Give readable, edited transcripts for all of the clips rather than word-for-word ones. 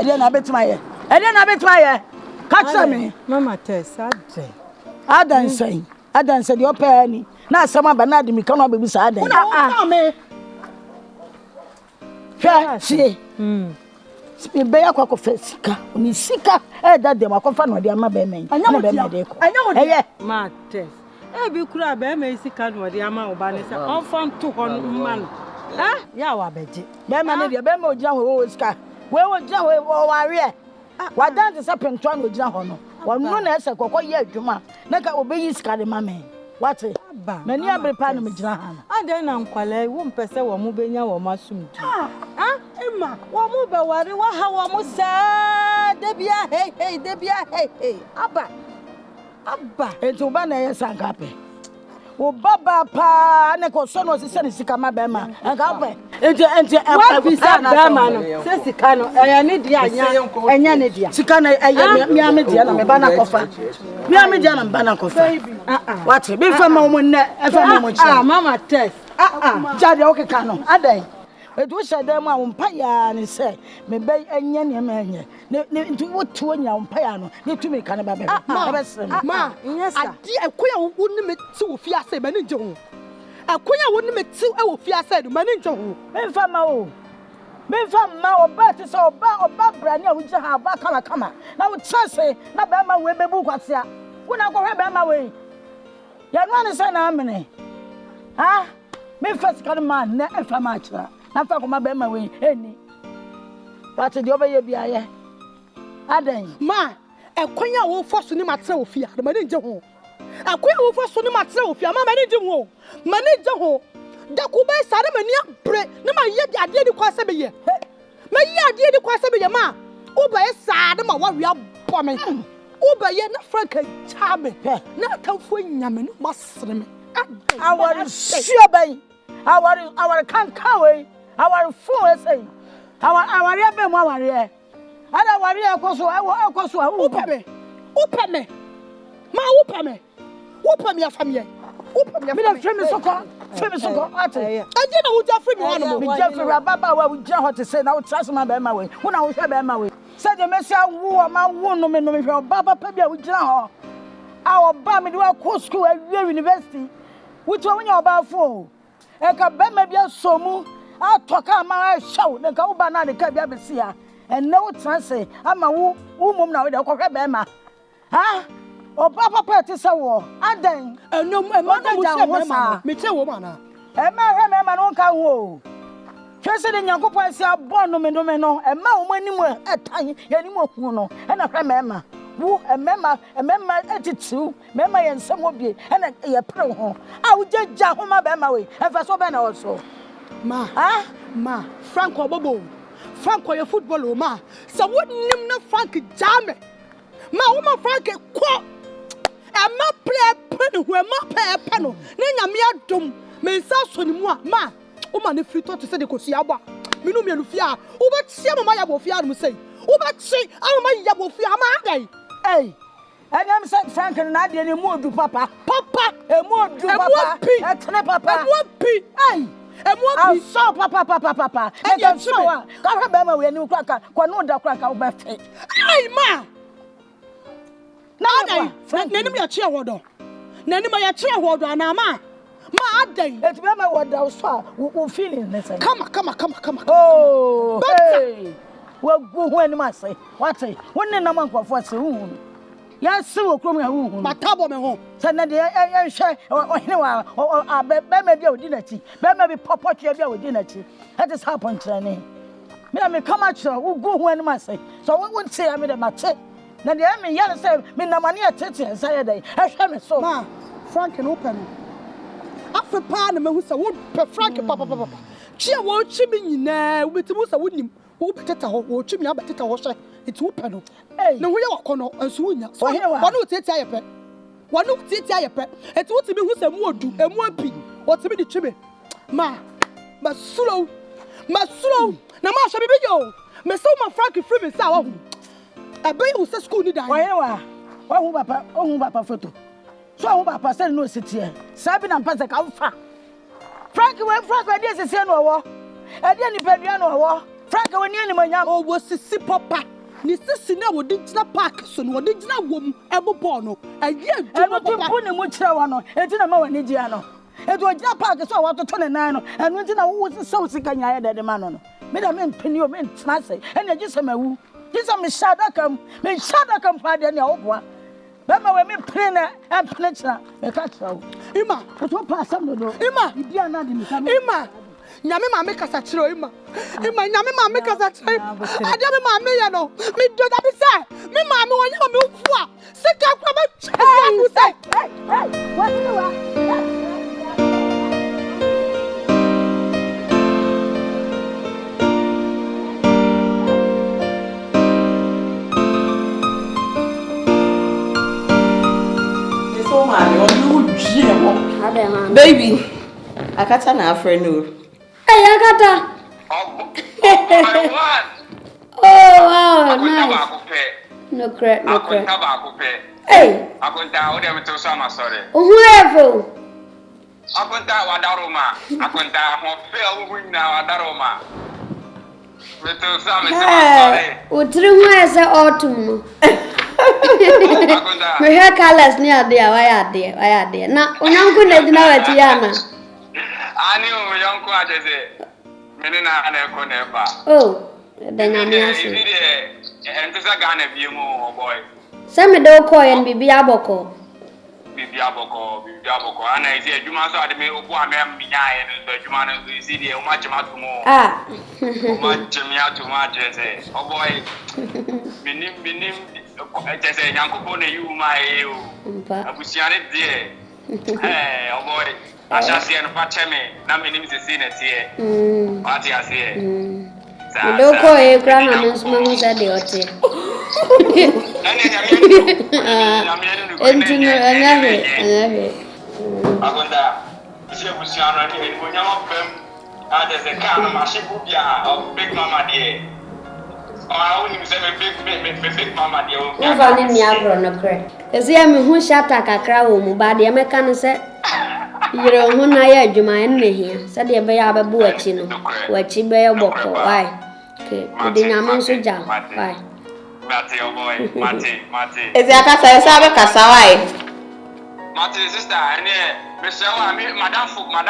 Ede na betima ye. Ede na betima ye. Catch me. Mama test Adan say the opa ni. Na asama ba na de mi kan obebi sa adan. Una me. She. Me be yakwa ko sika. Oni sika e da dem akofa no de ama be men. Anya wo de ko. Anya ma test. Bi kura be me sika no de ama oba ne sa. Onfam to ho man. Ya wa beje. Be ma ne de be ma ogina ho sika. We ogina ho ware. Wa dan se pentwa no ogina ho no. Wonu na ese kokko ye adwuma. Na ka obeyi sika de ma men. What? Many abre pan me gina ha. Adan na nkwale wo mpese wo mu benya wo masum tu. Emma, wo mu be ware wa ha wo mu sa de bia hey. Abba. Enti oba na ye sankape. O baba pa na ko so no se ne sika ma be ma. Ankape. Enti wa visa be ma no. Se sika no eya ne dia anya ne dia. Sika na eya mi ame dia na me ba na kofa. Mi ame dia na me ba na kofa. What? Be fama mo ne, e fama mo chi. Mama test. Jade o keka no. Adan. Edu shede mu a won pa ya ne se me be anya ne ma anya. Ne ntu wotu anya won pa ya no. Ne tu me ka ne ba be. Ma, yes. Adi ekoya wo ni me ti wo fi ase ma ne nje ho. Ekoya wo ni me ti e wo fi ase do ma ne nje ho. Me fama o. Me fama oba ti so oba brani a wo je ha ba kama. Na wo chance na be ma we bebu kwasia. Wo na ko hwe be ma we. Ya no ane say na amene. Me first kind man na e fama achira. Na fa ko ma be ma we eni. But the obeye bia ye. Adan. Ma, ekonya wo foso ni matre wo fia, ma ne nje ho. Ekonya wo foso ni matre wo fia, ma ne nje ho. Ma ne nje ho. Da ku ba sare mani abre, na ma ye ade di kwase be ye. Ma ye ade di kwase be ye ma. Wo ba ye sare ma wa wia bo me. Wo ba ye na franka cha me. Na tamfo nyame no masre me. Our sure bay. Our can kawe. Our fool say. Our rebe mo our ye. Ada wari ekoso upa me ma upa me afamye me na frame soko ate ade na wo ja frame ho no me ja frame baba wa wo ja hot say na wo trust ma be ma we wo na wo hwe be ma we say de me sia wo ma wo no me hwe baba pa bia wo gina ho a oba me de wa ko school a university wo to wo nya oba fo e ka be ma bia somu a toka ma a show de ka wo ba na de ka bia be sia and no transe ama wo mum na we de kokwe be ma oba papa ti se wo adan enom e ma da wo se me che wo ma na e ma hwe me ma no nka ho twese de nyankopon se abon no me no e ma wo manimu etan ye ni mo hu no e na hwe me ma wo e mema etitu mema ye nsem obie e na ye pre ho a wo jagja ho ma be ma we e fa so be na wo so ma Franco Bobo Franco your football o ma so wonnim na Frank jame ma wo ma Frank ko e ma play pen ho e ma pe no na nyame adom me nsa so ni mu a ma wo ma ne free to say de kosi abo minu mienu fia wo ba tie mama ya bo fia no say wo ba chi mama ya bo fia ma agai I'm saying Frank and Nadia ni mu odu papa e mu odu papa e tene papa e mu pi I saw papa. And you show her. Can't remember when you crack a no da crack out by fate. Ay, ma. Now, Nanny, a chair water. Nanny, my chair water, and ma. Ma, day. Let's remember what thou saw. Who feeling this? Come. Oh, hey. Well, when must say? What say? When the number of what's the room? Yes, so come home. My table me home. Send the share or anywhere or maybe your dinner tea. Maybe papa your dinner tea. That is happened to me. Me come out who go when must say. So I won't say I made a match. Then the enemy yellow say, me no money at it and say a day. I shall me so. Ma, Frank and open. After Panama, who said, would Frank and papa. She won't chimney now with the most I wouldn't. Who better or chimney up at it. It's open. No, we are corner and soon. So here, one will take your pet. One will take your pet. It's what to be who's a more do and more pin. What's to be the chimney? Ma, but slow. Now, ma shall be yo. Me so my Frankie free me sour. I bet you say school need that. Why, papa photo. So I hope papa said no sit here. Sabin and Pascal. Frankie, when Frank ideas is no war. I didn't pay no war. Frank when you manya oh was sisi papa ni sisi na wo digina park so no wo digina wom ebobo no aye eno to pu ne mu kire wa no enti na ma wani dia no edo ogina park so wa to ne nan no eno enti na wo so sika nya ya de ma no me da me mpini o me ntena sai ene gise mawu gise me shada kam pa de ne oboa Bema we me plane and plancha me ka trawo ima to pa sam no ima bia na de me ka ima nyame ma me kasa kire ima nyame ma me kasa kire ade me ma me ya no me do da be say me ma me wonya me fu a sika kwa ba chia ku say hey what do wa Baby, Akata na friend no. Hey, Akata. Oh, wow, nice. No crack. Hey. Akunta, o dem to sama sorry. Whoever. Akunta wadaroma. Akunta mo fe o na wadaroma. Me to sama sorry. O tiri ho ese autumn. Me hair colors ni ade why ade. Na onyanko na gina wati ya na. Ani o yonko ajeze. Mene na ana ko na ba. Oh, da nyame ase. Ento sa Ghana bi mu o boy. Se me do ko yen bibi aboko. Ana isi adwuma so ade me obu amem binyae no so adwuma no isi de o ma chema to mo. Ah. O ma chema to ma jese. O boy. Minim jese nyankopo na yu ma e o. Abusiare de. O boy. Ashasi en pateme na minim sisi na tie. Ati ase. Do ko e kra na no suma ho se de ote. Entino anahe. Agonda, isi abusiano ni onyama pem. Ade se ka na mashibu bia o big mama die. O ni se me big mama die o. Wo va ni mi agro no kre. Esi ya mi hu shata kakra wo mu ba de me ka no se yire hu na ya adwuma enne hia. Se de be ya abebu achi no. Wachi be ya boko. Why? Okay. De nyame so jam. Why? Mate o boy, mate. Ezi Akata esa be kasa why? Mate sister, ene me se wa mi madam fu ba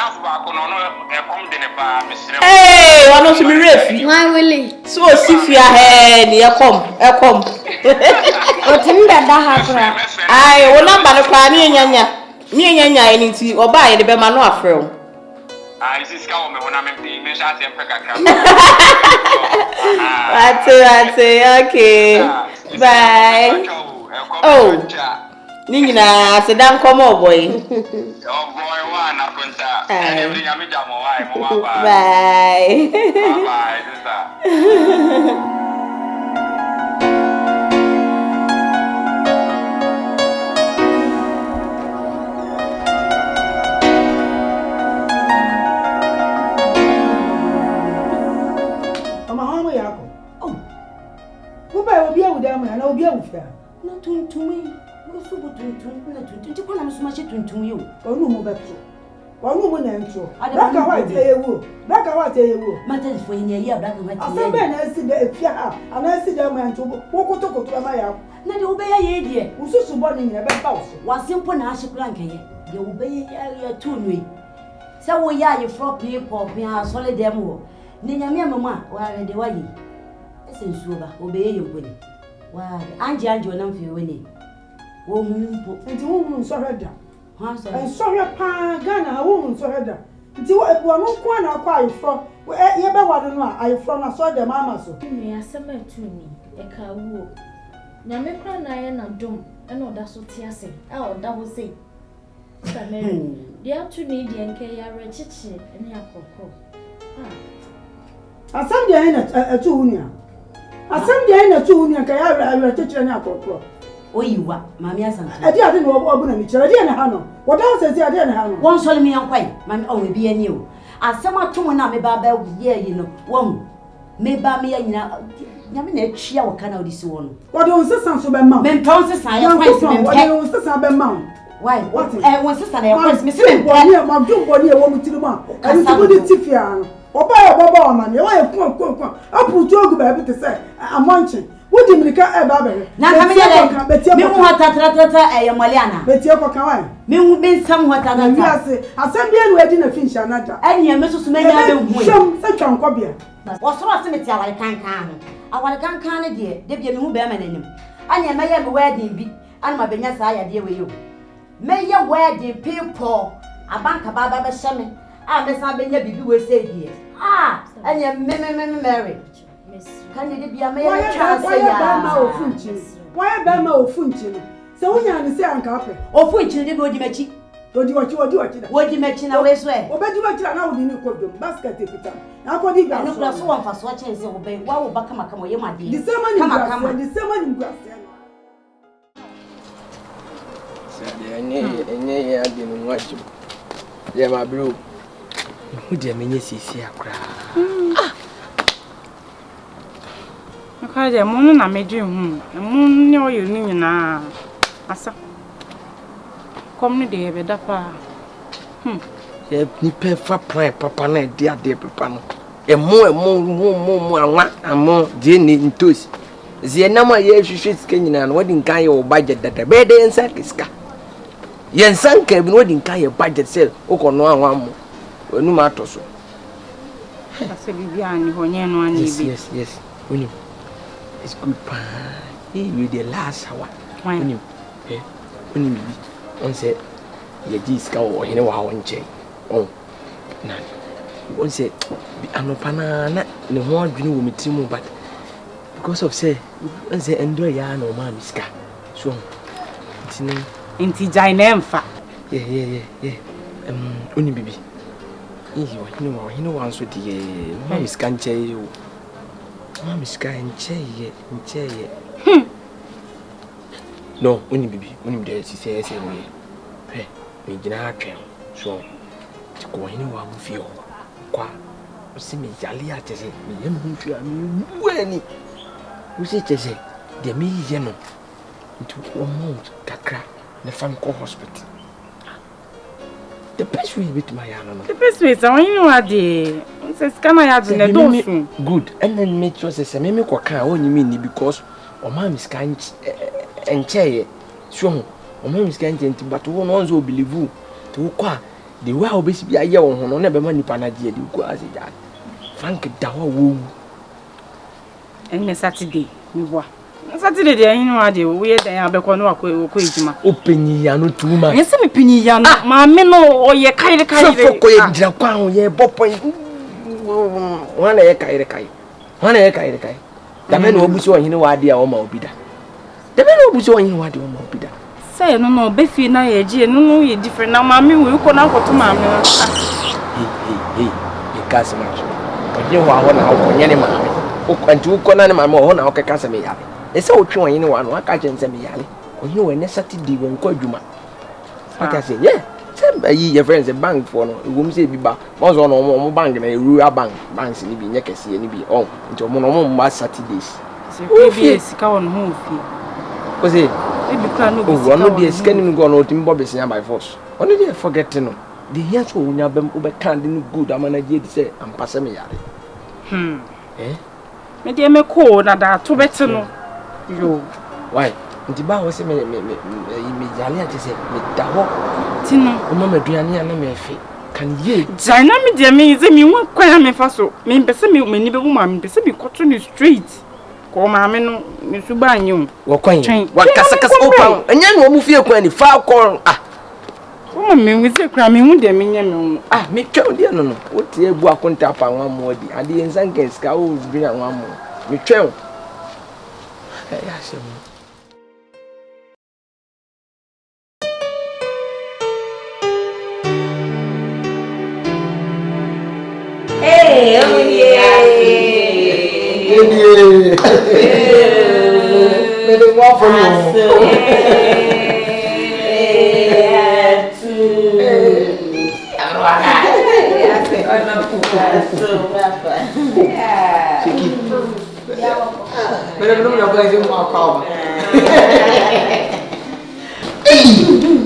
ko no e kom de ne pa me sire. Hey, wano so mi refi. Why Willie? So osifia he ni e kom. O tin da ha kra. Ai, wo number no kwa ni nyanya. Ni nyanya eni nti oba ye de be ma no afre wo. Ah, isi ska o me wona me bi me sha tem kakra. Ate, okay. Bye. Oh. Ningina sedan komo boy. Oh boy, one Akunta. Every yami jamo why mo ba. Bye. Bye, sister. Obi a wuda ma na obi a wufia na tuntumi wo so tuntum na tuntum ti kona so ma che tuntum yo onu mo beto onu mo na ntro black and white eyewo matter for yin ye black and white asa be na si de efia ha ana si de ma ntro wo kotokoto ma ya na de wo be ye die ususu bo ni nyina be ba wo so wasimpo na ahikura nkaye de wo be ya tunu yi se wo ya ye fro people pia solid dem wo ni nyame amama wa de wa yi sensuba obeye yoboni wa anje onam fi weni wo humpo nti wo hu nso heda ha so nso hwe pa Ghana wo hu nso heda nti wo ebu anu kwa na akwa ayefro ye be wado no a ayefro na so de mama so mi asema tuni e ka wo na me kra na ye na dom e na oda so ti ase a oda ho sei samere dia tuni dia nke ya rechichi ene akoko asam dia na atu hunia asam dia na atu hunia ka ya rechichi ene akoko oyiwa mami asanta ade ade no obu na mi kire ade na ha no woda sesi ade na ha no won sole mi yankwai mami o we bi ani o asema tomu na me ba ba ye yi no won me ba me ya nyina nyame na atwia wo kana odisi wo no woda onsesan so be ma me mpon sesan ya kwai me woda onsesan be ma why what won sesan ya kwai me se me boni ma dum boni e wo mutiri ma ani ti bodi tifia no Oba man, you are come. I put you baby to say, I'm munching. What did you get a baby? Now, come here. Me want tata a Maliana. But you can. Me will be somewhat another. I said, be wedding a fish another. And you must make such a copy. What's wrong with me? I can't dear. Debbie, no bearman in him. And you may have a wedding be, and my Benyas, I deal with you. May your wedding people, a bank of Baba Shaman. Ah, Miss Abenya Bibi will say here. Ah, and you married. Can you be a man? Why a bama of Funchi? So we are the same couple. Or Funchi, the body matching. What do you What you mention away swear? Or bet you much now in the basket. I got it. I know that's one for swatches obey. Why will Bakama come away, my dear? The same one, the same one in grass. I didn't watch you. Yeah, my bro. Who dear means is here cry. Okay, the moon I made you, and moon know you na. Asa. Come the day, Bedapa. Yeah, nipper for prime, papa, dear papa. And more, and more, Jenny in toast. The number years you should skin and wedding kind of budget that the bed and sack is car. Yen sank cabin wedding kind of budget sale, or no one more. No matter so. That's a Vivian, one yes. When you, it's good, you the last hour. When you, one said, your disco or in a wow and chain. Oh, none. One said, I'm a panana, no more dream with me, Timo, but because of say, one say, enjoy yarn or mammy's car. So, it's name. Inti Jainem fa. Yeah. Only baby. You know, once with the mammy's can't tell you. Mammy's can't tell you. No, only baby, only there, she says, hey, we did not train. So, to go anywhere with you. Qua, see me jolly at it, me, when you say, the me, into 1 month, Kakra, the Famco Hospital. The best way with my animal. The best way is I know what the says, can I have in a dozen? Good, and then make sure say, Mammy Quaka, only mean because or Mammy's can't and chair. So, or Mammy's can't, but one also believe you to qua. The way I'll be a year on never money panadia, you go as it. Frank Dower woo. And Saturday, you were. Saturday, you know, I do. We had a becono quiz. Open ya no too much. Yes, I'm a penny, my men or ye kind of Japan, ye bop point. 1 acre. 1 acre. The men will be showing no idea or more bidder. The men will be showing what you more bidder. Say no, Beffy na AGYA, no, you different now, mammy will come out to mammy. Hey, you can't so much. But you are now, any mammy. And you can animal more on our Casamay. It's so true, anyone, what I can say me, or you were necessarily when called you. Like I say, yeah, send your friends a bank for no, you won't say be back. Was on a bank and a rural bank, banks in the neck, and be on into one Saturdays. So, yes, come on, move. Was it? Oh, I'm not the scanning gone out in Bobby's by force. Only they forget to know. The years will never be candy good. I'm an idea to say, I'm passing me. Eh? Maybe I'm a cold that too better no. You. Why? The bar was a me Jalia to say, with the hawk. Tino, Mamma Driani and me feet. Can ye? China me, dear me, is a me one quite me faso. Me, Pessamy, me, never woman, Pessamy, caught on the street. Come, I'm in Subanyu. What kind? What Casacas open? And young woman feel when far call. Ah, woman, with a cramming with them in ah, me tell dear no. What ye walk on tap and one more. And the insane can scowl bring one more. Me tell. Yes, Hey, oh yeah. Many more for you.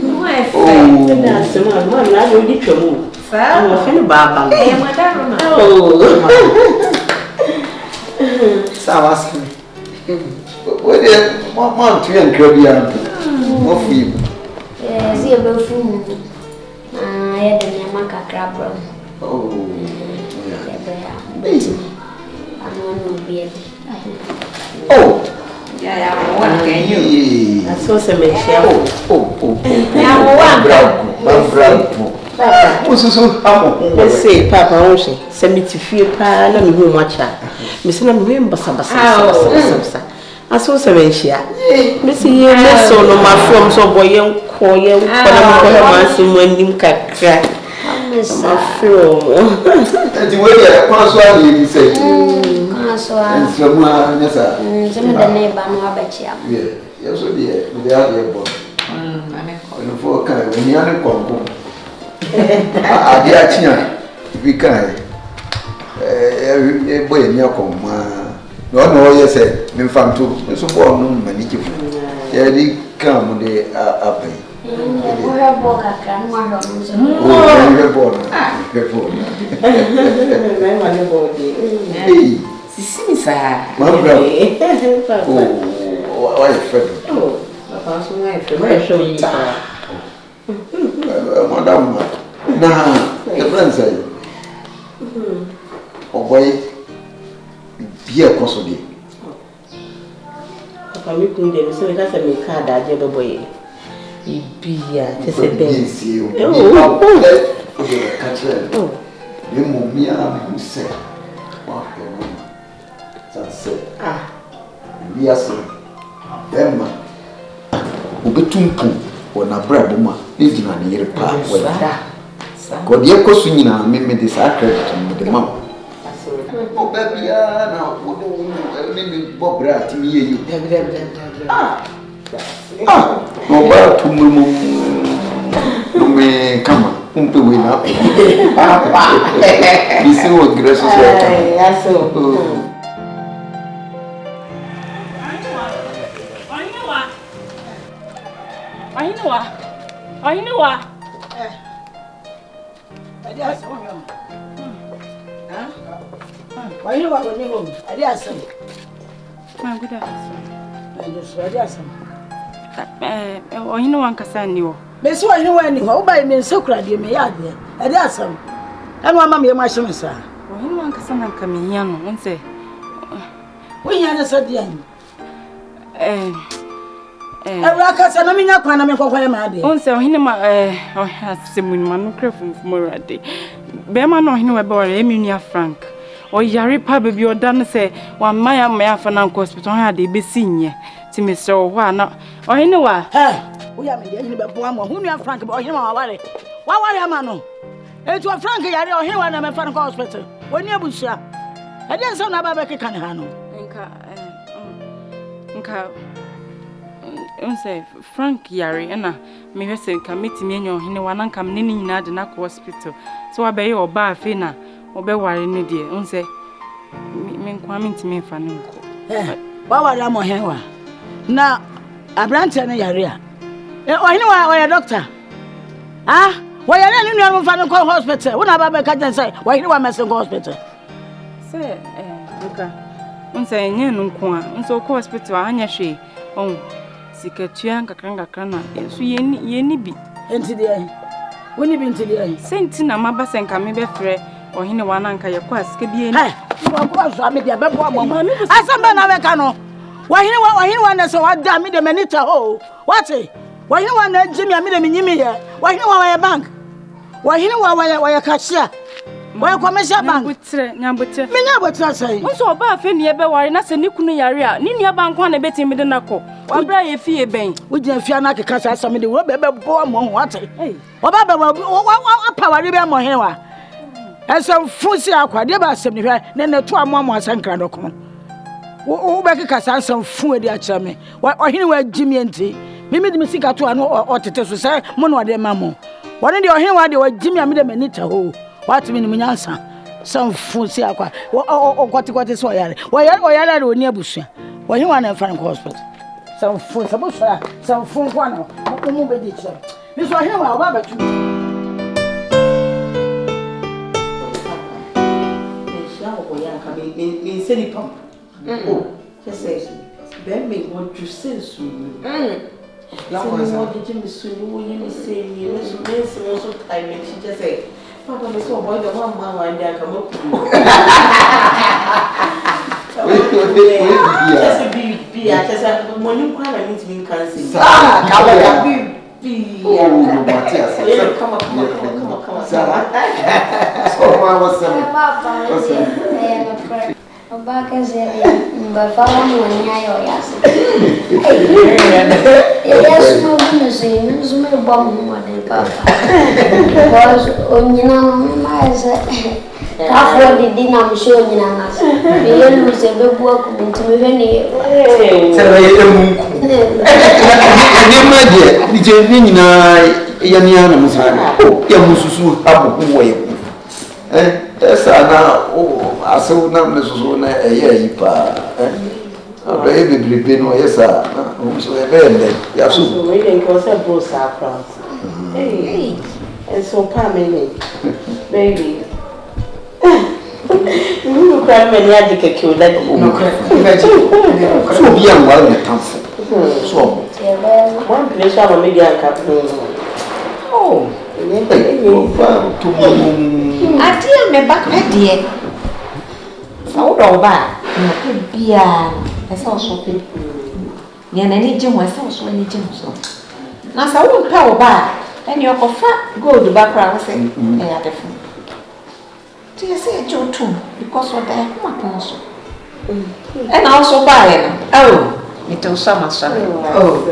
Não é fé, não, I'm feeling bad. Hey, madam. Oh. Sawas. What is Mount and Kirby? What for you? Yes, you will fool. I had a Yamaka crab. Oh, Oh, yeah, what can you? That's so some let's say, Papa, Ocean, send me to fear pa, let me go much. Miss Nam Bassa. I saw some share. Missy, yes, so no, my from so boy, young call you, when you can crack. My film. And the way I pass one, you say, and someone, yes, some of the neighbor, no, I bet you. Yes, so dear, with the other boy. And for kind of young congo. I get we can. A boy in your comma. No, yes, me fam too. So born, manage. Yeah, they come the up. We have walk a can one of them. Oh, you're born. See, sir. My brother. Oh, why, Fred? Oh, Papa's wife, show you. Madam, nah, the friend say, oh, boy, be a cosody. Papa, we couldn't do so. That's a make card that you boy. Be to say, oh, catch it. You move me out, you say, that's it. Ah, yes, Emma, who be too. When I bread woman, living on the year part, whether God, your cousin, I made me this accredited with the mouth. Oh, baby, now, what Bob Brat to me, you no bad to no me come on, to win up. You see what grace is like. So. I know what? Why you are going home? I did some. My good answer. I just read some. Oh, you know one can you. Miss, why you went home by me so crowded you may add there. I did some. And one mammy, my son, sir. Oh, you know one can come in young and say, we had said the end. Raka na minya kwana me kokwa ma de. On se ohine ma asemu ni manokrafo fumora de. Be ma no ohine we be wore emi Frank. O yare pa be bi oda ne se wa maya ma afa na hospital ha de be sinye. Ti me se o hwa na ohine wa. Wo ya me de ohine be bo am ohunu Frank be ohine ma ware. Wa ware ama no. Etu Frank yare ohine wa na me fa na hospital. Woni abusua. E de nsa na ba be keka ne ha no. Nka Unse Frank yari ena me hwese nka metimi enyo hene wananka me ne nyina de na hospital so wabe oba afi na obe ware ne de unse me nkwa mentimi fa ne nko wa ware am henwa na abrante ne yare a ohene wa ya doctor wa yare ne nua mo fa ne hospital wona ba be ka jen sai wa hene wa mesen hospital se nka unse enye nko a unse ko hospital anya hwe Sikatua kakra na so yeni bi enti de woni bi enti de senti na maba senka me be frɛ ohene wananka ye kwa sika bi eni wo ko so ame de bebo amamo asamba na be ka no wahene wa na so wada me de manita ho wate wahene wa na jimi ame de menyimi ye wahene wa ye bank wahene wa ye cashier wa commercial bank nyambotre menya botra sai nso oba afa ni ebe ware na se ni kunu yare a ni nia bank na beti me de nakọ wabra ye fie ben wo gina fie na keka sa asame de wo be bo amo ho ate oba be wa paware be mo hen wa esem fusi akwade ba asem ni hwe ne to amo asankra dokon wo be keka sa asem fu edi a kire me ohene wa jimi enti mimi de misika to ano otete so sai mo no de mamo wone de ohene wa de wa jimi ame de manita ho what mean munyansa some fusi akwa o kwati so yare o yare de oni abusua wo hin wa na fa hospital some fusi abusua some fun kwa no mo be di che mi so hin wa o ba batu go yanka me seni pam. Oh, just say ben me want to say so. La ko say did me so you will say me so time me she just say papa me so boy the one man one day come up. Just be I just money kwala need to be cancel. Ka be oh, Matthias. Come on. So, what's up? Obaka said, but follow me when I ask. Yes, no, business, no bomb more than Papa. Because, you know, my After the dinner, I'm sure you know. We lose a big work into me. Baby. You cry when you had to kill that. So be a well in town. So one place I will media capital. Oh, I tell me back my dear. So over. That's also people. Yan any gym was also any gym. So now, so I won't power back. And your fat go to background saying, I have a phone. Do you say Joe too? Because of that, also. And also buy it. Oh, it was so much. Oh,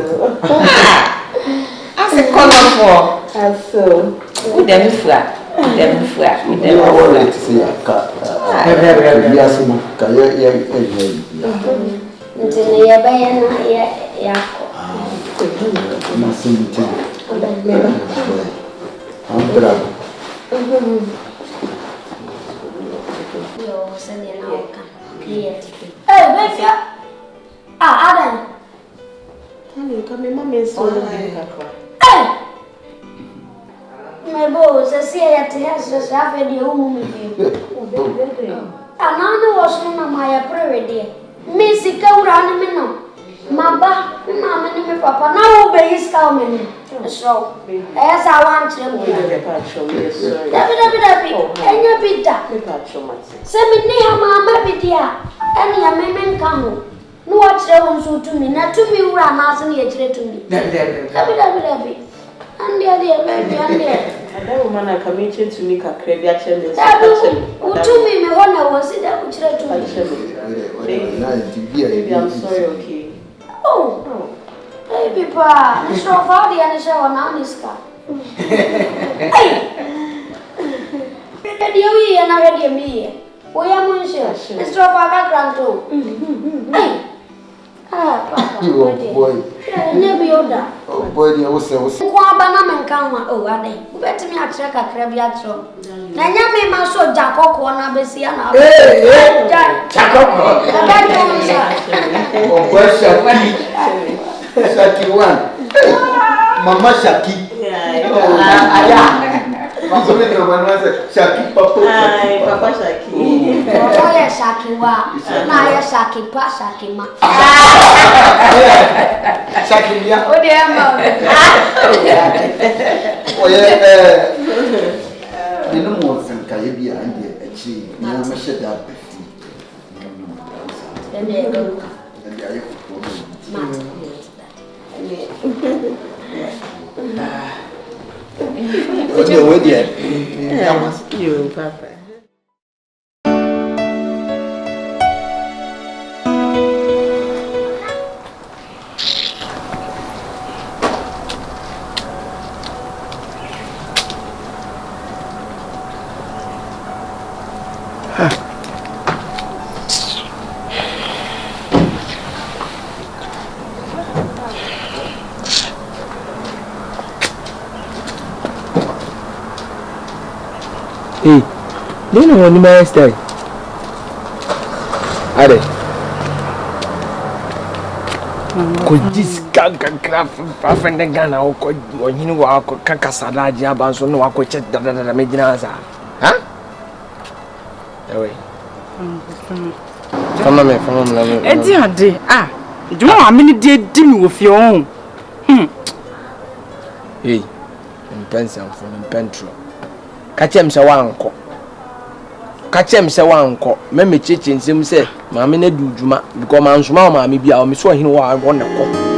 as a color for as so with them flat. With them already see a cat. Yes, until you buy Hey, baby. Adam. Come mommy so Hey. My boy says here to has have a new woman. Another was one of my prayer dear. Missy go round a minute. Maba, Mamma, and Papa, now obey his coming. So, as I want to and you beat that. Send me near Mamma, be dear, and your men come. No, what's the one so to me, not to me, who are asking you to me. And dear, baby, and dear. And that woman I committed to make a craving action. Who to me, my one I was in that which baby, I'm sorry, okay. Oh, baby, pa, it's not funny and show on this car. Hey, you and I had me. We are monsieur. It's not for background too. Hey, boy. Never order. Oh, boy, you was Banam and Kama. Oh, are they? Bet me a check a crabiato. Nanya me my so Jacob or Nabesiana. Hey, Jacob. Oh, where's Shaki one? Mama Shaki. Shaki Papa. Papa Shaki. Oh, yes, Shaki. Now, Shaki, Shaki, ma. Shaki, yeah. Oh, dear, mother. Oh, yeah. You know more than Kayabia and the achieve. You know, I should have the feet. And they go. And they are you, Papa. Hey, do you know what my style? Are they? Could this craft and the gun or could you walk Kakasada Jabans or no, I could check the Medinaza? Huh? Away. Fama me. Edi ade. Ah. Juma wa me ni di mi wo fie on. Hey. Mpensa mfo mpentro. Ka chem se wanko. Me cheche nsem se maame na du djuma because man soma maame bia o me so hene wa won ne ko.